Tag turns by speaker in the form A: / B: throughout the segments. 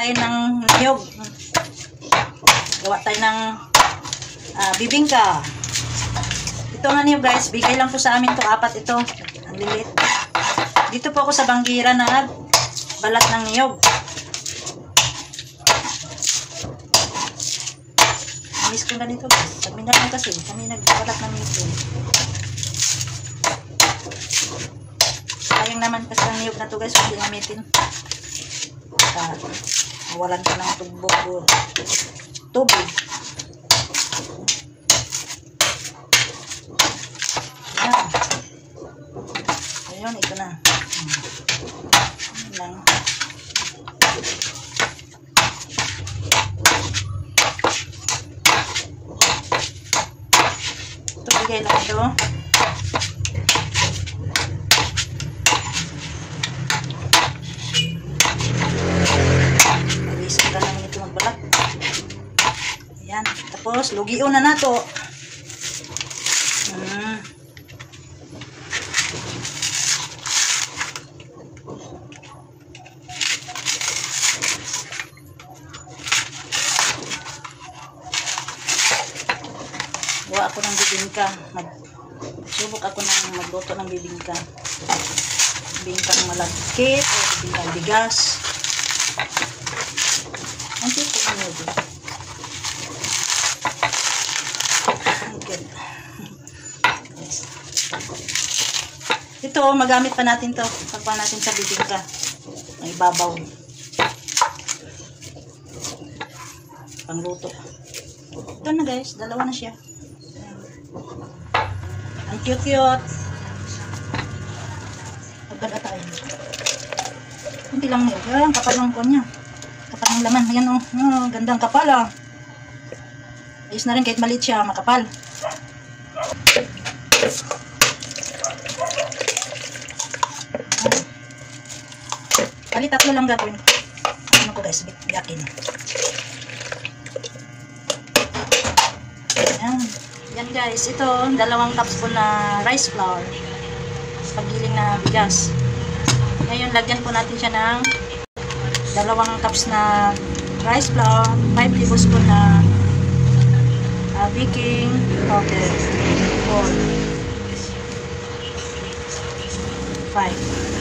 A: tayo ng niyog. Gawa tayo ng bibingka. Ito nga niyo guys, bigay lang po sa amin to, 4 ito. Ang lilit. Dito po ako sa Banggira na balat ng niyog. Miss ko ganito guys. Pag minano kasi, kami nagbalat ng niyog. Sayang naman kasi ang niyog na to guys, kung hindi gamitin. Mawalan ko ng tubig. Yan. Ayun, ito na. Ayan lang. Ito, bigay lang ito. Nagising ka namin ito magbalat. Ayan. Tapos, lugion na nato. Gawa ako ng bibingka. Subok ako ng magluto ng bibingka. Bibingkang malagkit o bibingkang bigas. Ang tipo ko nyo din. Ito, magamit pa natin to. Pagpa natin sa bibingka. Ang ibabaw. Pangluto. Ito na guys, dalawa na siya. Ang cute-cute. Pagkada tayo. Hindi lang yun. Ayan, kapal lang po niya. Kapal ng laman. Ayan o. Oh, gandang kapal ah. Ayos na rin kahit maliit siya. Makapal. Kali 3 lang gagawin. Ano ko guys, biyakin. Ayan. Yan guys, ito 2 cups po na rice flour. Paggiling na bigas. Ngayon, lagyan po natin siya ng 2 cups na rice flour, 5 tablespoon na baking powder. 5.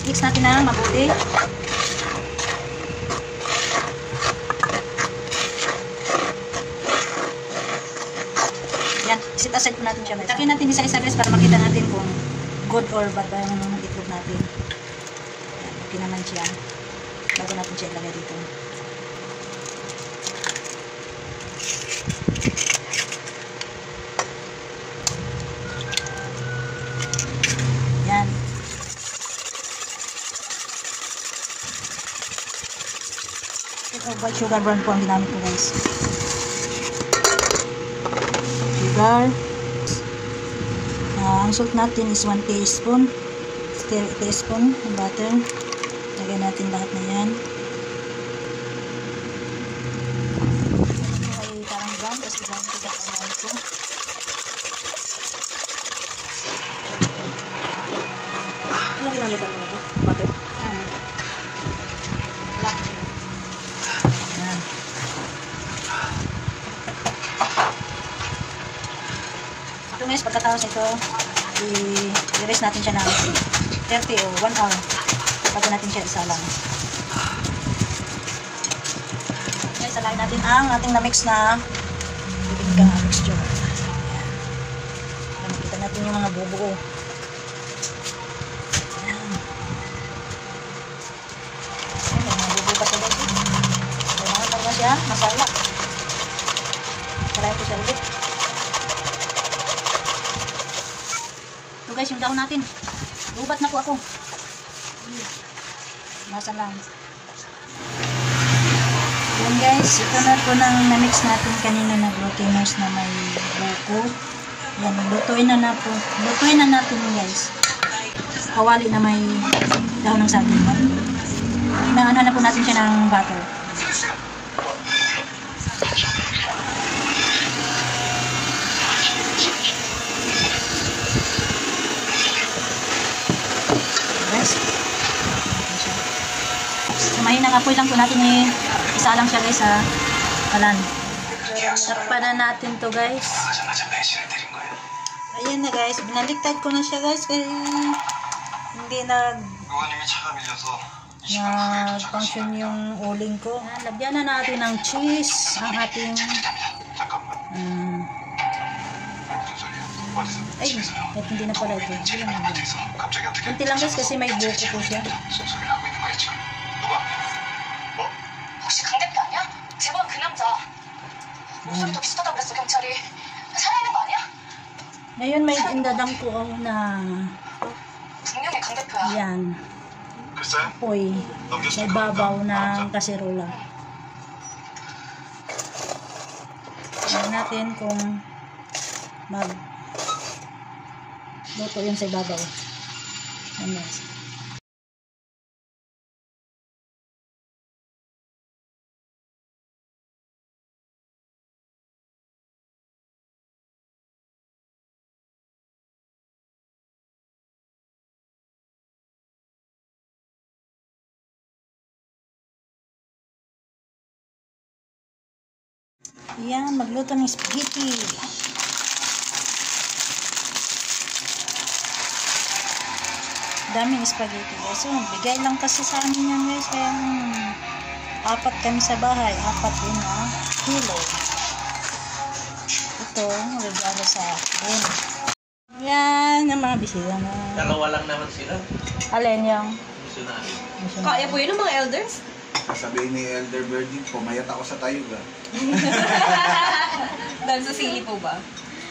A: Mix natin na mabuti. Yan, sit aside po natin siya. Takin natin isa-isa guys para makita natin kung good or bad ba yung itlog natin. Yan, okay naman siya. Bago natin siya ilagay dito. Yan. Ito, white sugar brown po ang ginamit ko guys. Sugar. Ang salt natin is 1 teaspoon. Teaspoon ng butter. Lagyan natin lahat na yan. Ito ay parang brown. Tapos ginamit ko sa kamay ko. Ano ginamit ako na ito? Butter. Black. Yan. Ito guys, pagkatapos ito, i-rest natin siya ng 30 o 1 hour. Bago natin siya isalang. Okay, salain natin ang ating na-mix na bibingka mixture. Ayan. Makita natin yung mga bubuo. Ayan. Ayan, may mga bubuo pa siya guys. May mga talaga siya, masala. Salain ko siya ulit. Ito guys, yung daon natin. Lubat na po ako. Nasa lang. Yan guys, ito na po nang na-mix natin kanina na glutinous na may buko. Yan, lutuin na po. Lutuin na natin guys. Kawali na may dahon ng saging. Inaano na po natin siya ng butter. So, mahinang apoy lang po natin isa lang siya guys sa kalan. Takpan na natin to guys. Ayan na guys, binaliktad ko na siya guys kasi hindi function yung uling ko. Lagyan na natin ng cheese ang ating ay, kahit hindi na pala ito. Kunti lang guys kasi may buko po siya.
B: 혹시 강 대표 아니야? 제보한 그 남자. 목소리도 비슷하다 그랬어 경찰이. 살아있는 거 아니야?
A: Ngayon may indadam ko na
B: 분명히 강 대표야.
A: yan. Apoy. May babaw ng kaserola. Tignan natin kung luto yun sa babaw. Ayan. Yan, magluto ng spaghetti. Daming spaghetti guys. So, bigay lang kasi sa amin yan guys. Kaya apat kami sa bahay. 4 din na kilo. Ito, regalo sa akin. Yan, ang mga bisita na.
C: Dalawa lang naman sila.
A: Alin yung?
C: Missionary.
B: Kaya po yun ng mga elders?
D: Sabihin ni Elder Birdie, pumayat ako sa tayuga.
B: Dahil sa sili po ba?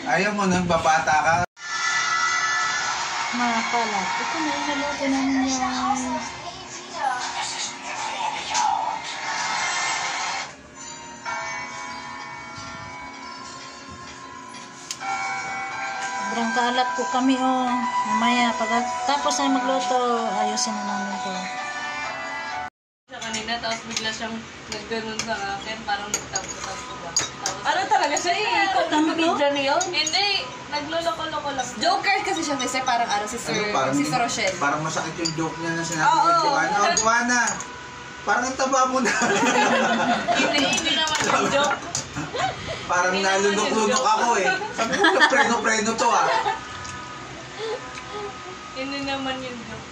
D: Ayaw mo nang babata ka.
A: Mga kalat. Ito na, inaluto namin yan. Sobrang kalat po kami oh. Mamaya, pagkatapos na magluto, ayusin na namin to.
E: Kanina, tapos bigla siyang nagganon sa akin, parang nagtapo-tapo ko ba? Tapos,
B: Ano talaga siya eh? Ikaw
A: Tampo?
B: video niyo?
E: hindi, nagloloko-loko lang.
B: Joker kasi siya kasi parang si Sir Rochelle.
D: Parang masakit yung joke niya na sinabi ko, Joanna. Oh, Joanna! Parang ang taba mo na.
E: Hindi naman yung joke.
D: Parang nalunok-lunok ako eh. Sabi ko, preno-preno to ah.
E: Hindi naman yung joke.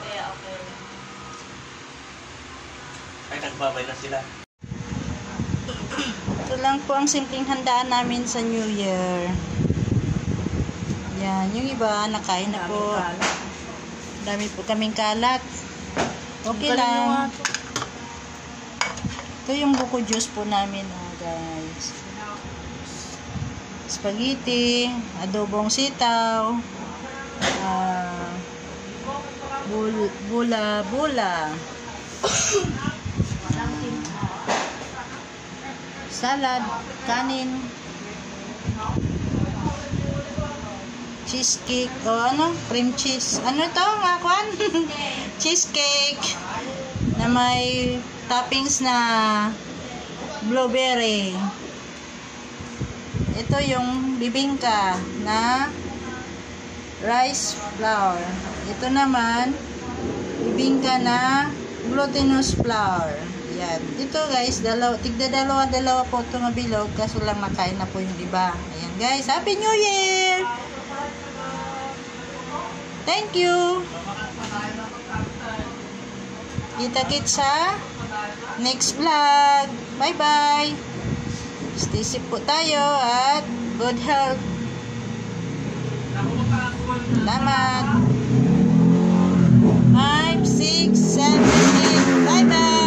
E: Kaya okay lang.
C: Ay, nagbabay na sila.
A: Ito lang po ang simpleng handaan namin sa New Year. Yan, yung iba nakain na po. Dami po kaming kalat. Okay lang. Ito yung buko juice po namin, oh, guys. Spaghetti, adobong sitaw, bula, salad, kanin, cheesecake, o cream cheese. Ano ito, mga kwan? Cheesecake na may toppings na blueberry. Ito yung bibingka na rice flour. Ito naman, bibingka na glutinous flour. Yan. Ito guys, tigda dalawa po ito nga bilog. Kaso lang nakain na po yung iba. Ayan guys, Happy New Year! Thank you! Kita-kits sa next vlog. Bye-bye! Stay safe po tayo at good health. Salamat! 5, 6, 7, 8. Bye-bye!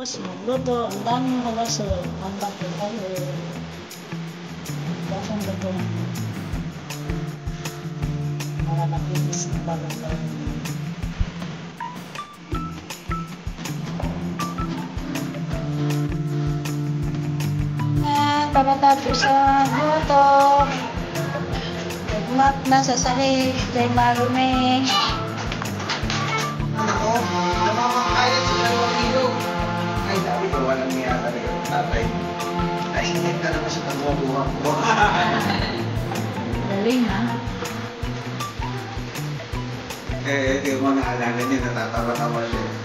A: Tapos magluto, ang daming halaso, ang bakit kayo. Tapos ang luto. Para nakinis ng bagong. Pagkatapos sa luto, nagmak na sa sahig, kay marumi.
D: Ako, namamangkayat sa 2 kilo. Ay, sabi ko, walang niya talaga yung tatay. Naingit ka naman sa pagbubuha ko.
A: Galing ha?
D: Yung mga alala niya, natatawa-tawa siya.